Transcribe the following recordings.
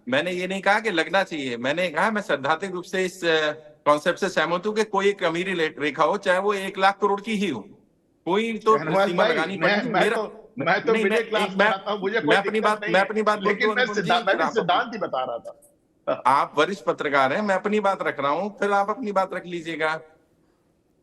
मैंने ये नहीं कहा कि लगना चाहिए, मैंने कहा मैं सैद्धांतिक रूप से इस कॉन्सेप्ट से सहमत हूं कि कोई एक अमीरी रेखा हो, चाहे वो 1 लाख करोड़ की ही हो, कोई तो शहनवाज सीमा भाई, लगानी मैं पड़ेगी। मैं मेरा तो मैं तो नहीं, मिडिल क्लास में आता हूं, मुझे कोई दिक्कत नहीं मैं है, अपनी बात बोल लेकिन दूं अनुपम जी, फिर मैंने आप सिद्धांत ही बता रहा था। आप वरिष्ठ पत्रकार हैं, मैं अपनी बात रख रहा हूं, फिर आप अपनी बात रख लीजिएगा।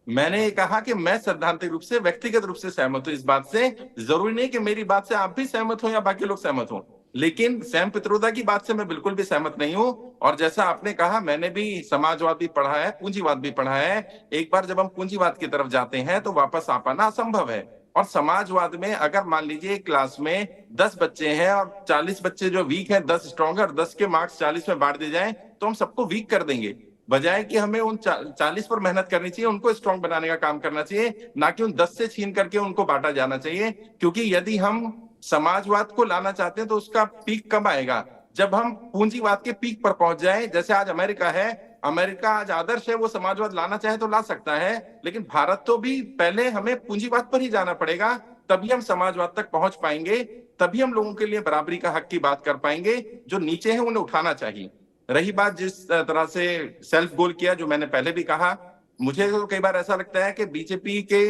मैंने ये कहा कि मैं सैद्धांतिक रूप से, व्यक्तिगत रूप से सहमत हूं इस बात से। जरूरी नहीं कि मेरी बात से आप भी सहमत हो या बाकी लोग सहमत हो, लेकिन सैम पित्रोदा की बात से मैं बिल्कुल भी सहमत नहीं हूं। और जैसा आपने कहा, मैंने भी समाजवाद भी पढ़ा है, पूंजीवाद भी पढ़ा है। एक बार जब हम पूंजीवाद की तरफ जाते हैं तो वापस आ पाना असंभव है। और समाजवाद में अगर मान लीजिए एक क्लास में 10 बच्चे हैं और 40 बच्चे जो वीक हैं, 10 स्ट्रॉन्ग, 10 के मार्क्स 40 में बांट दिए जाए, तो हम सबको वीक कर देंगे। बजाय कि हमें उन 40 पर मेहनत करनी चाहिए, उनको स्ट्रांग बनाने का काम करना चाहिए, ना कि उन 10 से छीन करके उनको बांटा जाना चाहिए। क्योंकि यदि हम समाजवाद को लाना चाहते हैं तो उसका पीक कब आएगा? जब हम पूंजीवाद के पीक पर पहुंच जाए, जैसे आज अमेरिका है। अमेरिका आज आदर्श है, वो समाजवाद लाना चाहे तो ला सकता है, लेकिन भारत तो भी पहले हमें पूंजीवाद पर ही जाना पड़ेगा, तभी हम समाजवाद तक पहुंच पाएंगे। तभी हम लोगों के लिए बराबरी का हक की बात कर पाएंगे। जो नीचे है उन्हें उठाना चाहिए। रही बात जिस तरह से सेल्फ गोल किया, जो मैंने पहले भी कहा, मुझे तो कई बार ऐसा लगता है कि बीजेपी के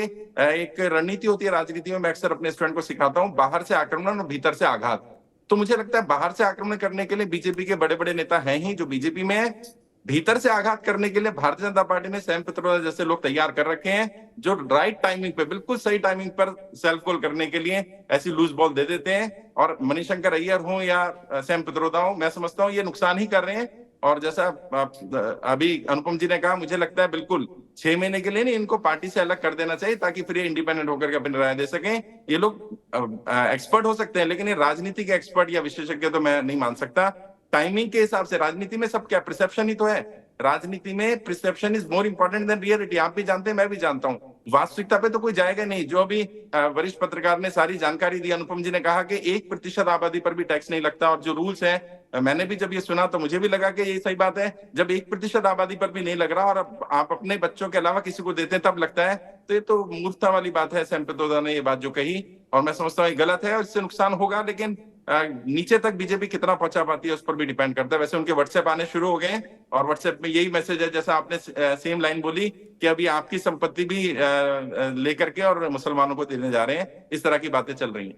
एक रणनीति होती है राजनीति में, मैं अक्सर अपने स्टूडेंट को सिखाता हूं, बाहर से आक्रमण और भीतर से आघात। तो मुझे लगता है बाहर से आक्रमण करने के लिए बीजेपी के बड़े बड़े नेता हैं ही जो बीजेपी में है, भीतर से आघात करने के लिए भारतीय जनता पार्टी ने सैम पित्रोदा जैसे लोग तैयार कर रखे हैं, जो राइट टाइमिंग पे, बिल्कुल सही टाइमिंग पर सेल्फ गोल करने के लिए ऐसी लूज बॉल दे देते हैं। और मणिशंकर अय्यर हो या सैम पित्रोदा हो, मैं समझता हूं ये नुकसान ही कर रहे हैं। और जैसा अभी अनुपम जी ने कहा, मुझे लगता है बिल्कुल 6 महीने के लिए नहीं, इनको पार्टी से अलग कर देना चाहिए, ताकि फिर ये इंडिपेंडेंट होकर के अपनी राय दे सकें। ये लोग एक्सपर्ट हो सकते हैं, लेकिन ये राजनीति के एक्सपर्ट या विशेषज्ञ तो मैं नहीं मान सकता। टाइमिंग के हिसाब से राजनीति में सब क्या परसेप्शन ही तो है। राजनीति में perception is more important than reality. आप भी जानते हैं, मैं भी जानता हूं, वास्तविकता पे तो कोई जाएगा नहीं। जो अभी वरिष्ठ पत्रकार ने सारी जानकारी दी, अनुपम जी ने कहा कि 1% आबादी पर भी टैक्स नहीं लगता, और जो रूल्स है, मैंने भी जब ये सुना तो मुझे भी लगा कि ये सही बात है। जब 1% आबादी पर भी नहीं लग रहा और आप अपने बच्चों के अलावा किसी को देते हैं तब लगता है, तो ये तो मूर्खता वाली बात है। सैम पित्रोदा ने ये बात जो कही, और मैं समझता हूँ ये गलत है और इससे नुकसान होगा। लेकिन नीचे तक बीजेपी कितना पहुंचा पाती है उस पर भी डिपेंड करता है। वैसे उनके व्हाट्सएप आने शुरू हो गए हैं, और व्हाट्सएप में यही मैसेज है, जैसा आपने सेम लाइन बोली कि अभी आपकी संपत्ति भी लेकर के और मुसलमानों को देने जा रहे हैं, इस तरह की बातें चल रही हैं।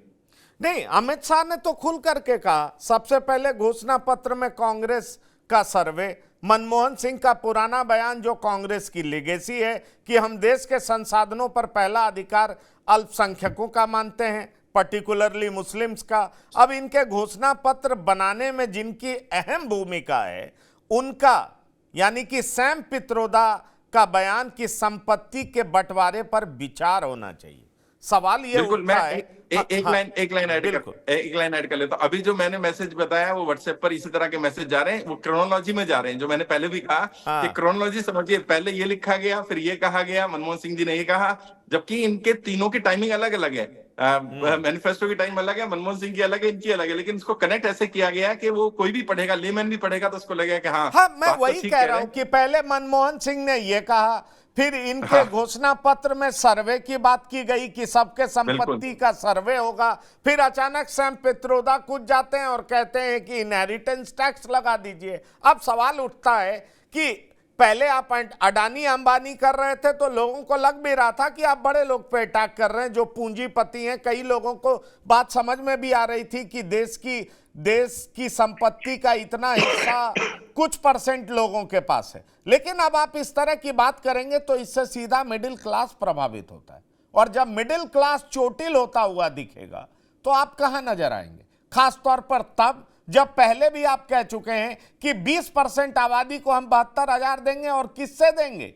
नहीं, अमित शाह ने तो खुल करके कहा, सबसे पहले घोषणा पत्र में कांग्रेस का सर्वे, मनमोहन सिंह का पुराना बयान जो कांग्रेस की लेगेसी है कि हम देश के संसाधनों पर पहला अधिकार अल्पसंख्यकों का मानते हैं, पर्टिकुलरली मुस्लिम्स का। अब इनके घोषणा पत्र बनाने में जिनकी अहम भूमिका है उनका, यानी कि सैम पित्रोदा का बयान की संपत्ति के बंटवारे पर विचार होना चाहिए। सवाल ये बिल्कुल, उठता है। एक लाइन ऐड कर लेता हूं। अभी जो मैंने मैसेज बताया वो व्हाट्सएप पर इसी तरह के मैसेज जा रहे हैं, वो क्रोनोलॉजी में जा रहे हैं। जो मैंने पहले भी कहा कि क्रोनोलॉजी समझिए, पहले ये लिखा गया, फिर ये कहा गया, मनमोहन सिंह जी ने ये कहा, जबकि इनके तीनों की टाइमिंग अलग अलग है। मैनिफेस्टो की टाइम अलग है, मनमोहन सिंह की अलग है, इनकी अलग है, लेकिन इसको कनेक्ट ऐसे किया गया कि वो कोई भी पढ़ेगा, लेमैन भी पढ़ेगा तो उसको लगेगा कि हाँ, मैं वही कह रहा हूं कि पहले मनमोहन सिंह ने यह कहा, फिर इनके घोषणा पत्र में सर्वे की बात की गई कि सबके संपत्ति का सर्वे होगा, फिर अचानक सैम पित्रोदा कूद जाते हैं और कहते हैं कि इनहेरिटेंस टैक्स लगा दीजिए। अब सवाल उठता है कि पहले आप अडानी अंबानी कर रहे थे तो लोगों को लग भी रहा था कि आप बड़े लोग पे अटैक कर रहे हैं जो पूंजीपति हैं। कई लोगों को बात समझ में भी आ रही थी कि देश की संपत्ति का इतना हिस्सा कुछ परसेंट लोगों के पास है। लेकिन अब आप इस तरह की बात करेंगे तो इससे सीधा मिडिल क्लास प्रभावित होता है, और जब मिडिल क्लास चोटिल होता हुआ दिखेगा तो आप कहां नजर आएंगे? खासतौर पर तब जब पहले भी आप कह चुके हैं कि 20% आबादी को हम 72,000 देंगे, और किससे देंगे,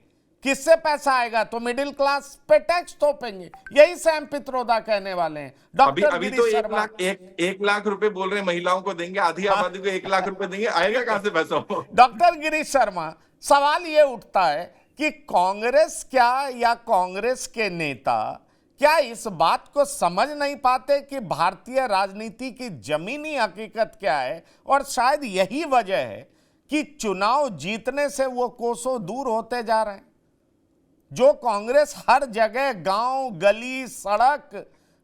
किससे पैसा आएगा? तो मिडिल क्लास पे टैक्स थोपेंगे। यही सैम पित्रोदा कहने वाले हैं। डॉक्टर अभी तो 1 लाख रुपए बोल रहे हैं महिलाओं को देंगे, आधी आबादी को 1 लाख रुपए देंगे, आएगा कहां से पैसा? डॉक्टर गिरीश शर्मा, सवाल यह उठता है कि कांग्रेस क्या, या कांग्रेस के नेता क्या इस बात को समझ नहीं पाते कि भारतीय राजनीति की जमीनी हकीकत क्या है? और शायद यही वजह है कि चुनाव जीतने से वो कोसों दूर होते जा रहे हैं। जो कांग्रेस हर जगह, गांव गली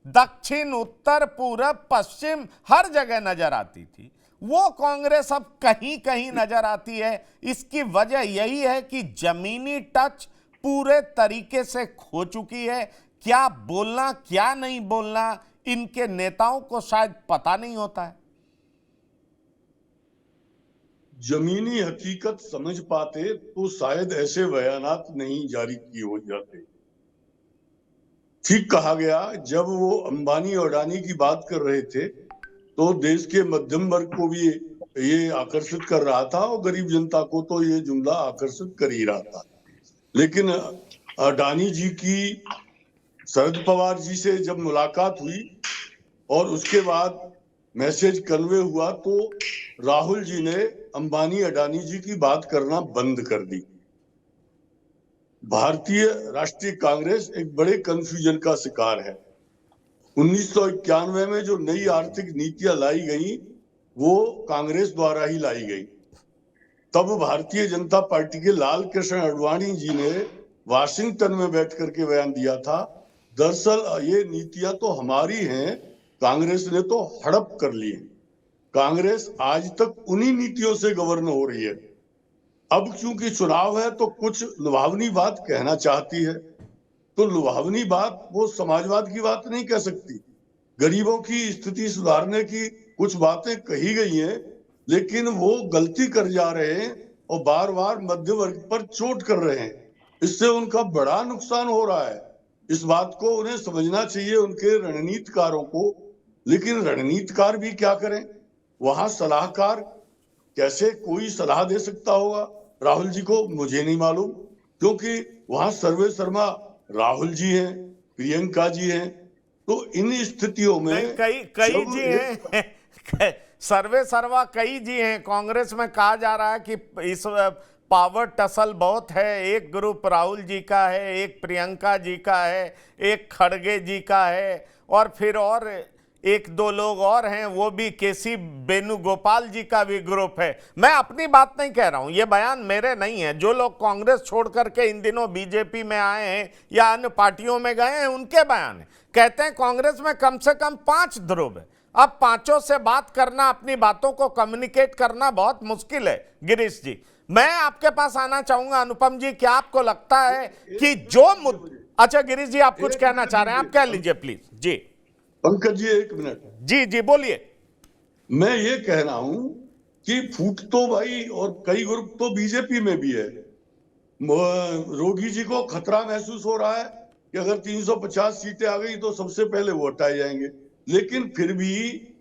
दक्षिण उत्तर पूरब पश्चिम हर जगह नजर आती थी, वो कांग्रेस अब कहीं कहीं नजर आती है। इसकी वजह यही है कि जमीनी टच पूरे तरीके से खो चुकी है। क्या बोलना क्या नहीं बोलना इनके नेताओं को शायद पता नहीं होता है। जमीनी हकीकत समझ पाते तो शायद ऐसे बयानात नहीं जारी किए हो जाते। ठीक कहा गया, जब वो अंबानी और अडानी की बात कर रहे थे तो देश के मध्यम वर्ग को भी ये आकर्षित कर रहा था और गरीब जनता को तो ये जुमला आकर्षित कर ही रहा था। लेकिन अडानी जी की शरद पवार जी से जब मुलाकात हुई और उसके बाद मैसेज कन्वे हुआ तो राहुल जी ने अंबानी अडानी जी की बात करना बंद कर दी। भारतीय राष्ट्रीय कांग्रेस एक बड़े कंफ्यूजन का शिकार है। 1991 में जो नई आर्थिक नीतियां लाई गई वो कांग्रेस द्वारा ही लाई गई। तब भारतीय जनता पार्टी के लाल कृष्ण आडवाणी जी ने वाशिंगटन में बैठ करके बयान दिया था, दरअसल ये नीतियां तो हमारी हैं, कांग्रेस ने तो हड़प कर ली है। कांग्रेस आज तक उन्हीं नीतियों से गवर्न हो रही है। अब क्योंकि चुनाव है तो कुछ लुभावनी बात कहना चाहती है, तो लुभावनी बात वो समाजवाद की बात नहीं कह सकती। गरीबों की स्थिति सुधारने की कुछ बातें कही गई हैं, लेकिन वो गलती कर जा रहे हैं और बार बार मध्य वर्ग पर चोट कर रहे हैं। इससे उनका बड़ा नुकसान हो रहा है। इस बात को उन्हें समझना चाहिए, उनके रणनीतिकारों को। लेकिन रणनीतिकार भी क्या करें, वहां सलाहकार कैसे कोई सलाह दे सकता होगा राहुल जी को, मुझे नहीं मालूम, क्योंकि वहां सर्वे शर्मा राहुल जी हैं, प्रियंका जी हैं। तो इन स्थितियों में कई जी हैं सर्वे सर्वा कई जी हैं। कांग्रेस में कहा जा रहा है कि इस पावर टसल बहुत है। एक ग्रुप राहुल जी का है, एक प्रियंका जी का है, एक खड़गे जी का है, और फिर और एक दो लोग और हैं, वो भी केसी वेणुगोपाल जी का भी ग्रुप है। मैं अपनी बात नहीं कह रहा हूं, ये बयान मेरे नहीं है। जो लोग कांग्रेस छोड़ करके इन दिनों बीजेपी में आए हैं या अन्य पार्टियों में गए हैं, उनके बयान है। कहते हैं कांग्रेस में कम से कम 5 ध्रुव है। अब पांचों से बात करना, अपनी बातों को कम्युनिकेट करना बहुत मुश्किल है। गिरीश जी, मैं आपके पास आना चाहूंगा। अनुपम जी, क्या आपको लगता है कि जो अच्छा गिरीश जी, आप कुछ कहना चाह रहे हैं, आप कह लीजिए प्लीज। जी पंकज जी, एक मिनट। जी जी बोलिए। मैं ये कह रहा हूं कि फूट तो भाई और कई ग्रुप तो बीजेपी में भी है। रोगी जी को खतरा महसूस हो रहा है कि अगर 350 सीटें आ गई तो सबसे पहले वो हटाए जाएंगे। लेकिन फिर भी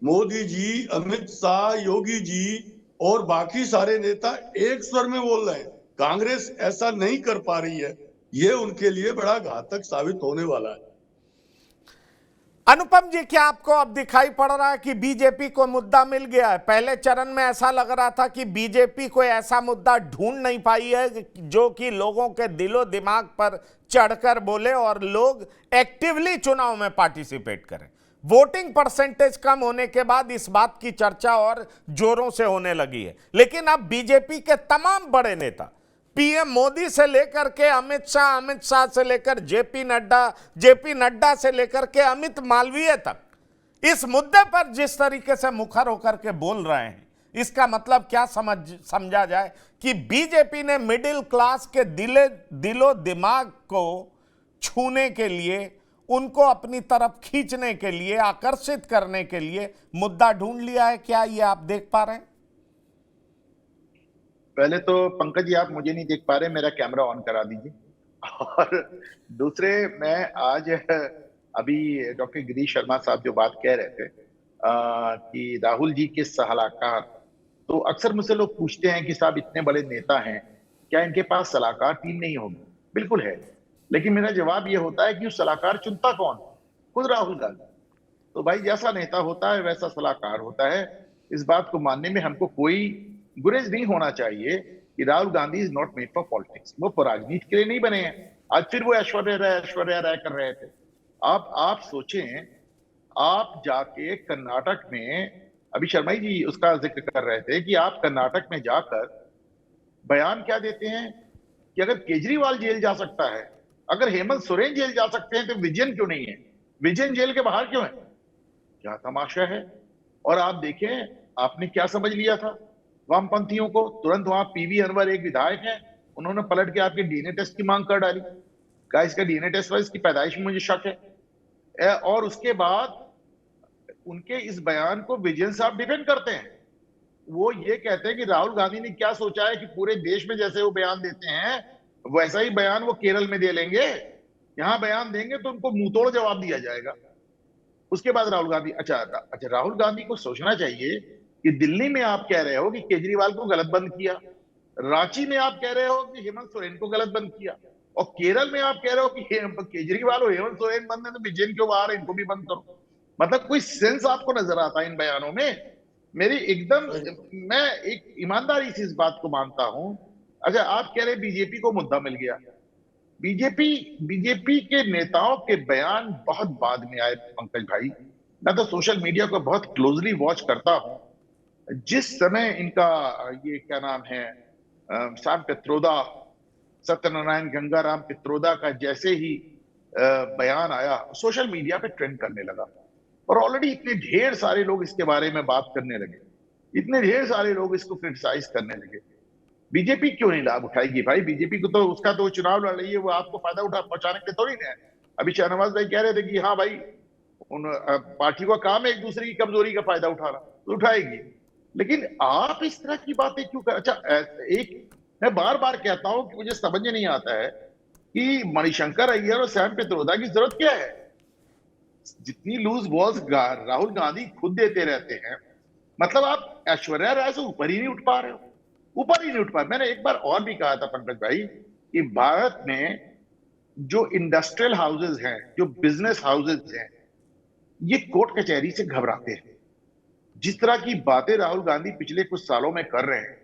मोदी जी, अमित शाह, योगी जी और बाकी सारे नेता एक स्वर में बोल रहे हैं। कांग्रेस ऐसा नहीं कर पा रही है, ये उनके लिए बड़ा घातक साबित होने वाला है। अनुपम जी, क्या आपको अब दिखाई पड़ रहा है कि बीजेपी को मुद्दा मिल गया है? पहले चरण में ऐसा लग रहा था कि बीजेपी कोई ऐसा मुद्दा ढूंढ नहीं पाई है जो कि लोगों के दिलो दिमाग पर चढ़कर बोले और लोग एक्टिवली चुनाव में पार्टिसिपेट करें। वोटिंग परसेंटेज कम होने के बाद इस बात की चर्चा और जोरों से होने लगी है। लेकिन अब बीजेपी के तमाम बड़े नेता, पीएम मोदी से लेकर के अमित शाह से लेकर जेपी नड्डा से लेकर के अमित मालवीय तक, इस मुद्दे पर जिस तरीके से मुखर होकर के बोल रहे हैं, इसका मतलब क्या समझा जाए कि बीजेपी ने मिडिल क्लास के दिलो दिमाग को छूने के लिए, उनको अपनी तरफ खींचने के लिए, आकर्षित करने के लिए मुद्दा ढूंढ लिया है। क्या ये आप देख पा रहे हैं? पहले तो पंकज जी, आप मुझे नहीं देख पा रहे, मेरा कैमरा ऑन करा दीजिए। और दूसरे, मैं आज अभी डॉक्टर गिरीश शर्मा साहब जो बात कह रहे थे कि राहुल जी के सलाहकार, तो अक्सर मुझसे लोग पूछते हैं कि साहब इतने बड़े नेता हैं, क्या इनके पास सलाहकार टीम नहीं होगी? बिल्कुल है, लेकिन मेरा जवाब ये होता है कि उस सलाहकार चुनता कौन? खुद राहुल गांधी। तो भाई, जैसा नेता होता है वैसा सलाहकार होता है। इस बात को मानने में हमको कोई गुरेज नहीं होना चाहिए कि Rahul Gandhi is not made for politics. वो राजनीति के लिए नहीं बने हैं। आज फिर वो ऐश्वर्या राय कर रहे थे। आप सोचें, आप जाके कर्नाटक में, अभी शर्मा जी उसका जिक्र कर रहे थे कि आप कर्नाटक में जाकर बयान क्या देते हैं कि अगर केजरीवाल जेल जा सकता है, अगर हेमंत सोरेन जेल जा सकते हैं, तो विजयन क्यों नहीं है? विजयन जेल के बाहर क्यों है? क्या तमाशा है। और आप देखें, आपने क्या समझ लिया था वामपंथियों को? तुरंत वहां पीवी अनवर एक विधायक है, उन्होंने पलट के आपके डीएनए टेस्ट की मांग कर डाली। कहा इसका डीएनए टेस्ट हुआ, इसकी पैदाइश में मुझे शक है। और उसके बाद उनके इस बयान को विजयन साहब डिफेंड करते हैं। वो ये कहते हैं कि राहुल गांधी ने क्या सोचा है कि पूरे देश में जैसे वो बयान देते हैं वैसा ही बयान वो केरल में दे लेंगे, यहां बयान देंगे तो उनको मुंहतोड़ जवाब दिया जाएगा। उसके बाद राहुल गांधी, अच्छा राहुल गांधी को सोचना चाहिए कि दिल्ली में आप कह रहे हो कि केजरीवाल को गलत बंद किया, रांची में आप कह रहे हो कि हेमंत सोरेन को गलत बंद किया, और केरल में आप कह रहे हो कि केजरीवाल और हेमंत सोरेन बंद है तो विजयन क्यों बाहर है, इनको भी बंद करो। मतलब कोई सेंस आपको नजर आता है इन बयानों में? मेरी एकदम, मैं एक ईमानदारी से इस बात को मानता हूं। अच्छा, आप कह रहे बीजेपी को मुद्दा मिल गया। बीजेपी के नेताओं के बयान बहुत बाद में आए पंकज भाई। मैं तो सोशल मीडिया को बहुत क्लोजली वॉच करता हूं। जिस समय इनका ये क्या नाम है, सैम पित्रोदा, सत्यनारायण गंगाराम पित्रोदा का जैसे ही बयान आया, सोशल मीडिया पे ट्रेंड करने लगा और ऑलरेडी इतने ढेर सारे लोग इसके बारे में बात करने लगे, इतने ढेर सारे लोग इसको क्रिटिसाइज करने लगे। बीजेपी क्यों नहीं लाभ उठाएगी भाई? बीजेपी को तो उसका तो चुनाव लड़ रही है, वो आपको फायदा पहुंचाने के थोड़ी ना है। अभी शाहनवाज भाई कह रहे थे कि हाँ भाई उन पार्टी का काम है एक दूसरे की कमजोरी का फायदा उठाना, तो उठाएगी। लेकिन आप इस तरह की बातें क्यों कर? अच्छा, एक मैं बार बार कहता हूं कि मुझे समझ नहीं आता है कि मणिशंकर अय्यर और सैम पित्रोदा की जरूरत क्या है? जितनी लूज बॉल्स राहुल गांधी खुद देते रहते हैं, मतलब आप ऐश्वर्या राय से ऊपर ही नहीं उठ पा रहे हो, ऊपर ही नहीं उठ पा। मैंने एक बार और भी कहा था पंकज भाई कि भारत में जो इंडस्ट्रियल हाउसेज हैं, जो बिजनेस हाउसेज हैं, ये कोर्ट कचहरी से घबराते हैं। जिस तरह की बातें राहुल गांधी पिछले कुछ सालों में कर रहे हैं,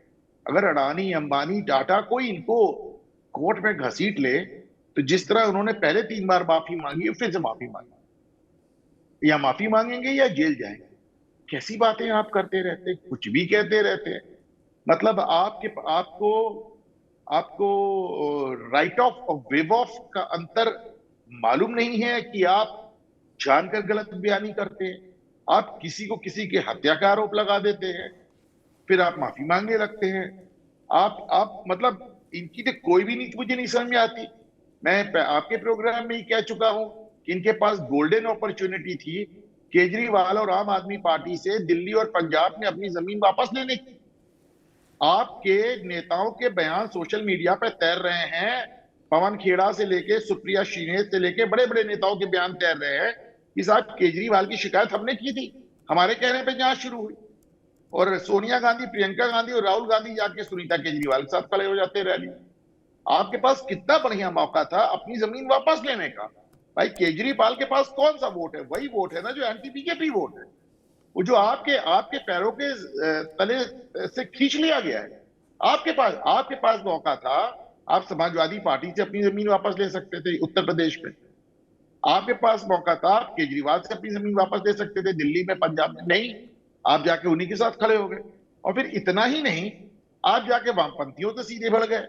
अगर अडानी, अंबानी, टाटा कोई इनको कोर्ट में घसीट ले, तो जिस तरह उन्होंने पहले 3 बार माफी मांगी, फिर से माफी मांगी, या माफी मांगेंगे या जेल जाएंगे। कैसी बातें आप करते रहते हैं, कुछ भी कहते रहते हैं। मतलब आपको राइट ऑफ वेव ऑफ का अंतर मालूम नहीं है कि आप जानकर गलत बयानी करते हैं। आप किसी को किसी के हत्या का आरोप लगा देते हैं, फिर आप माफी मांगने लगते हैं। आप मतलब इनकी तो कोई भी नीति मुझे नहीं समझ में आती। मैं आपके प्रोग्राम में ही कह चुका हूं कि इनके पास गोल्डन अपॉर्चुनिटी थी केजरीवाल और आम आदमी पार्टी से दिल्ली और पंजाब में अपनी जमीन वापस लेने की। आपके नेताओं के बयान सोशल मीडिया पर तैर रहे हैं, पवन खेड़ा से लेके सुप्रिया श्रीनेश से लेके बड़े बड़े नेताओं के बयान तैर रहे हैं कि साहब केजरीवाल की शिकायत हमने की थी, हमारे कहने पे जांच शुरू हुई। और सोनिया गांधी, प्रियंका गांधी और राहुल गांधी जाके सुनीता केजरीवाल के साथ खड़े हो जाते रैली। आपके पास कितना बढ़िया मौका था अपनी जमीन वापस लेने का। भाई केजरीवाल के पास कौन सा वोट है? वही वोट है ना जो एंटी बीजेपी वोट है, वो जो आपके पैरों के तले से खींच लिया गया है। आपके पास मौका था, आप समाजवादी पार्टी से अपनी जमीन वापस ले सकते थे उत्तर प्रदेश में। आपके पास मौका था, आप केजरीवाल से अपनी जमीन वापस ले सकते थे दिल्ली में, पंजाब में। नहीं, आप जाके उन्हीं के साथ खड़े हो गए। और फिर इतना ही नहीं, आप जाके वामपंथियों से सीधे भड़ गए।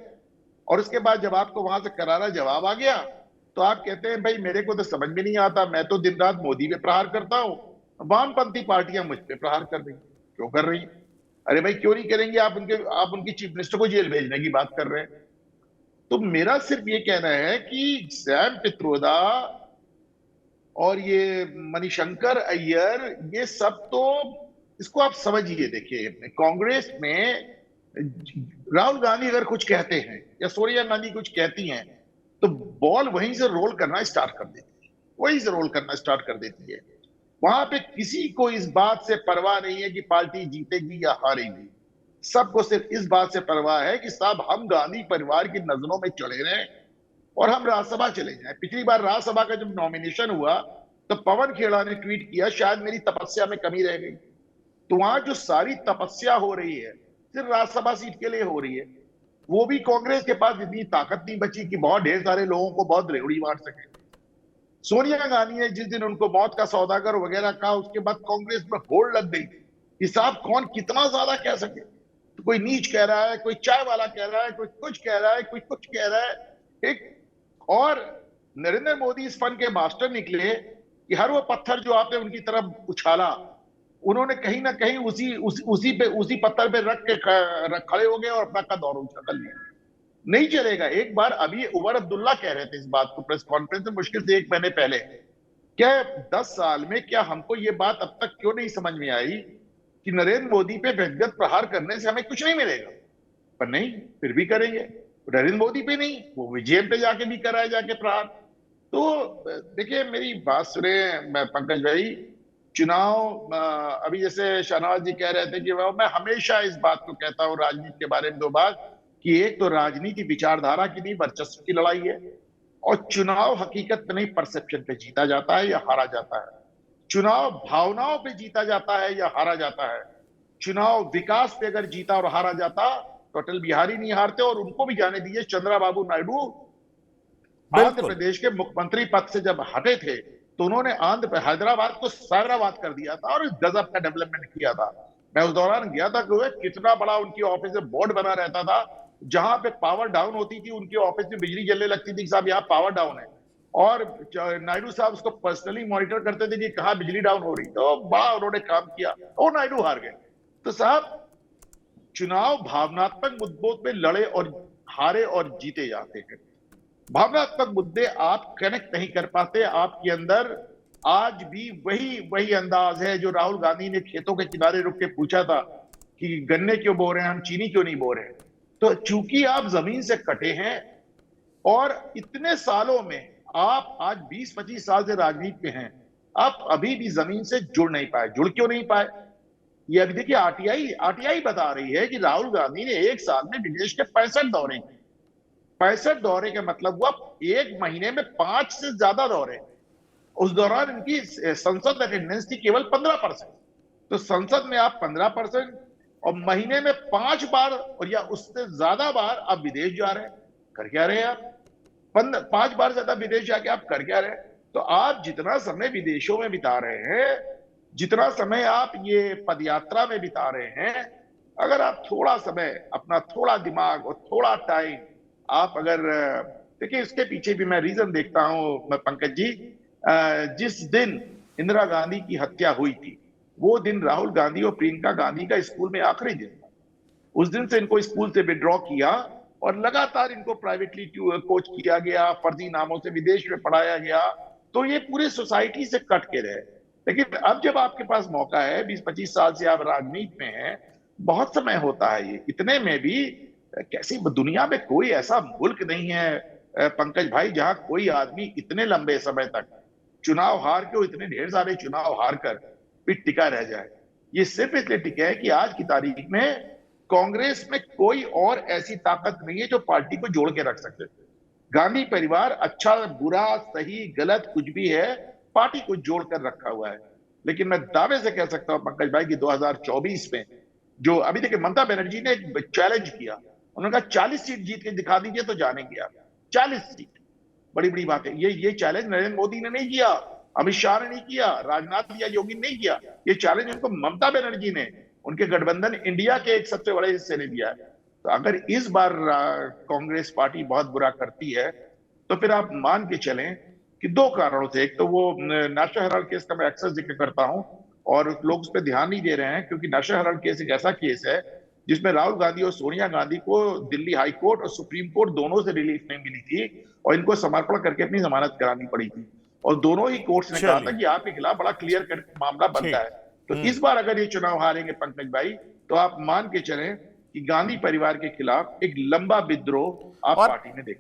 और उसके बाद जब आपको वहां से करारा जवाब आ गया तो आप कहते हैं भाई मेरे को तो समझ में नहीं आता, मैं तो दिन रात मोदी पे प्रहार करता हूं, वामपंथी पार्टियां मुझ पे प्रहार कर रही। क्यों कर रही? अरे भाई क्यों नहीं करेंगे? आप उनकी चीफ मिनिस्टर को जेल भेजने की बात कर रहे हैं। तो मेरा सिर्फ ये कहना है कि सैम पित्रोदा और ये मणिशंकर अय्यर, ये सब तो इसको आप समझिए। देखिए, कांग्रेस में राहुल गांधी अगर कुछ कहते हैं या सोनिया गांधी कुछ कहती हैं तो बॉल वहीं से रोल करना स्टार्ट कर देती है, वहीं से रोल करना स्टार्ट कर देती है। वहां पे किसी को इस बात से परवाह नहीं है कि पार्टी जीतेगी या हारेगी। सबको सिर्फ इस बात से परवाह है कि साहब हम गांधी परिवार की नजरों में चढ़े रहे और हम राज्यसभा चले जाएं। पिछली बार राज्यसभा का जब नॉमिनेशन हुआ तो पवन खेड़ा ने ट्वीट किया, शायद मेरी तपस्या में कमी रह गई। तो वहां जो सारी तपस्या हो रही है सिर्फ राज्यसभा सीट के लिए हो रही है। वो भी कांग्रेस के पास इतनी ताकत नहीं बची कि बहुत ढेर सारे लोगों को बहुत रेवड़ी मार सके। सोनिया गांधी ने जिस दिन उनको मौत का सौदागर वगैरह कहा, उसके बाद कांग्रेस में होड़ लग गई कि साहब कौन कितना ज्यादा कह सके। तो कोई नीच कह रहा है, कोई चाय वाला कह रहा है, कोई कुछ कह रहा है, कोई कुछ कह रहा है। एक और नरेंद्र मोदी इस फन के मास्टर निकले कि हर वो पत्थर जो आपने उनकी तरफ उछाला उन्होंने कहीं ना कहीं उसी पत्थर पे रख के खड़े हो गए और अपना कद और ऊंचा कर लिया। नहीं चलेगा। एक बार अभी उमर अब्दुल्ला कह रहे थे इस बात को प्रेस कॉन्फ्रेंस में मुश्किल से 1 महीने पहले, क्या 10 साल में क्या हमको ये बात अब तक क्यों नहीं समझ में आई कि नरेंद्र मोदी पे व्यक्तिगत प्रहार करने से हमें कुछ नहीं मिलेगा? पर नहीं, फिर भी करेंगे। नरेंद्र मोदी पे नहीं, वो विजयन पे जाके भी कराए जाके प्रहार। तो देखिए, मेरी बात सुने पंकज भाई, चुनाव अभी जैसे शहनवाज जी कह रहे थे कि मैं हमेशा इस बात को कहता हूं राजनीति के बारे में 2 बात, कि एक तो राजनीति विचारधारा की नहीं वर्चस्व की लड़ाई है, और चुनाव हकीकत में नहीं परसेप्शन पे जीता जाता है या हारा जाता है। चुनाव भावनाओं पे जीता जाता है या हारा जाता है। चुनाव विकास पे अगर जीता और हारा जाता तो अटल बिहारी नहीं हारते, और उनको भी जाने दीजिए, चंद्रबाबू नायडू आंध्र प्रदेश के मुख्यमंत्री पद से जब हटे थे तो उन्होंने हैदराबाद को सायराबाद कर दिया था और गजब का डेवलपमेंट किया था। मैं उस दौरान गया था कि कितना बड़ा उनकी ऑफिस में बोर्ड बना रहता था, जहां पे पावर डाउन होती थी उनके ऑफिस में बिजली जलने लगती थी, साहब यहाँ पावर डाउन है, और नायडू साहब उसको पर्सनली मॉनिटर करते थे कि कहाँ बिजली डाउन हो रही। तो बड़ा उन्होंने काम किया और नायडू हार गए। तो साहब, चुनाव भावनात्मक मुद्दों पे लड़े और हारे और जीते जाते हैं। भावनात्मक मुद्दे आप कनेक्ट नहीं कर पाते। आपके अंदर आज भी वही अंदाज है जो राहुल गांधी ने खेतों के किनारे रुक के पूछा था कि गन्ने क्यों बो रहे हैं, हम चीनी क्यों नहीं बो रहे हैं। तो चूंकि आप जमीन से कटे हैं और इतने सालों में आप आज 20-25 साल से राजनीति में हैं, आप अभी भी जमीन से जुड़ नहीं पाए। जुड़ क्यों नहीं पाए? ये अभी देखिए, आरटीआई बता रही है कि राहुल गांधी ने 1 साल में विदेश के 65 दौरे किए। 65 दौरे का मतलब हुआ 1 महीने में 5 से ज्यादा दौरे। उस दौरान इनकी संसद अटेंडेंस थी केवल 15%। तो संसद में आप 15% और महीने में 5 बार और या उससे ज्यादा बार आप विदेश जा रहे हैं। कर क्या रहे हैं आप? 5 बार ज्यादा विदेश जाके आप कर क्या रहे हैं? तो आप जितना समय विदेशों में बिता रहे हैं, जितना समय आप ये पदयात्रा में बिता रहे हैं, अगर आप थोड़ा समय, अपना थोड़ा दिमाग और थोड़ा टाइम आप अगर देखिए, इसके पीछे भी मैं रीजन देखता हूं पंकज जी। जिस दिन इंदिरा गांधी की हत्या हुई थी, वो दिन राहुल गांधी और प्रियंका गांधी का स्कूल में आखिरी दिन था। उस दिन से इनको स्कूल से विड्रॉ किया और लगातार इनको प्राइवेटली कोच किया गया, फर्जी नामों से विदेश में पढ़ाया गया। तो ये पूरे सोसाइटी से कट के रहे। लेकिन अब जब आपके पास मौका है, 20-25 साल से आप राजनीति में हैं, बहुत समय होता है। ये इतने में भी कैसी दुनिया में कोई ऐसा मुल्क नहीं है पंकज भाई, जहां कोई आदमी इतने लंबे समय तक चुनाव हार के, इतने ढेर सारे चुनाव हार कर भी टिका रह जाए। ये सिर्फ इसलिए टिका है कि आज की तारीख में कांग्रेस में कोई और ऐसी ताकत नहीं है जो पार्टी को जोड़ के रख सके। गांधी परिवार अच्छा बुरा सही गलत कुछ भी है, पार्टी को जोड़कर रखा हुआ है। लेकिन मैं दावे से कह सकता हूं पंकज भाई कि 2024 में जो अभी देखिए, ममता बनर्जी ने एक चैलेंज किया, उन्होंने कहा 40 सीट जीत के दिखा दीजिए तो जानेंगे आप। 40 सीट बड़ी बड़ी बात है। ये चैलेंज नरेंद्र मोदी ने नहीं किया, अमित शाह ने नहीं किया, राजनाथ या योगी ने नहीं किया। ये चैलेंज उनको ममता बनर्जी ने, उनके गठबंधन इंडिया के एक सबसे बड़े हिस्से ने दिया है। तो अगर इस बार कांग्रेस पार्टी बहुत बुरा करती है तो फिर आप मान के चलें कि 2 कारणों से। एक तो वो नेशनल हेराल्ड केस का मैं अक्सर जिक्र करता हूं और लोग उस पर ध्यान नहीं दे रहे हैं, क्योंकि नेशनल हेराल्ड केस एक ऐसा केस है जिसमें राहुल गांधी और सोनिया गांधी को दिल्ली हाई कोर्ट और सुप्रीम कोर्ट दोनों से रिलीफ नहीं मिली थी और इनको समर्पण करके अपनी जमानत करानी पड़ी थी। और दोनों ही कोर्ट्स ने कहा था कि आपके खिलाफ बड़ा क्लियर कट मामला बनता है। तो इस बार अगर ये चुनाव हारेंगे पंकज भाई, तो आप मान के चलें कि गांधी परिवार के खिलाफ एक लंबा विद्रोह आप पार्टी में देखें।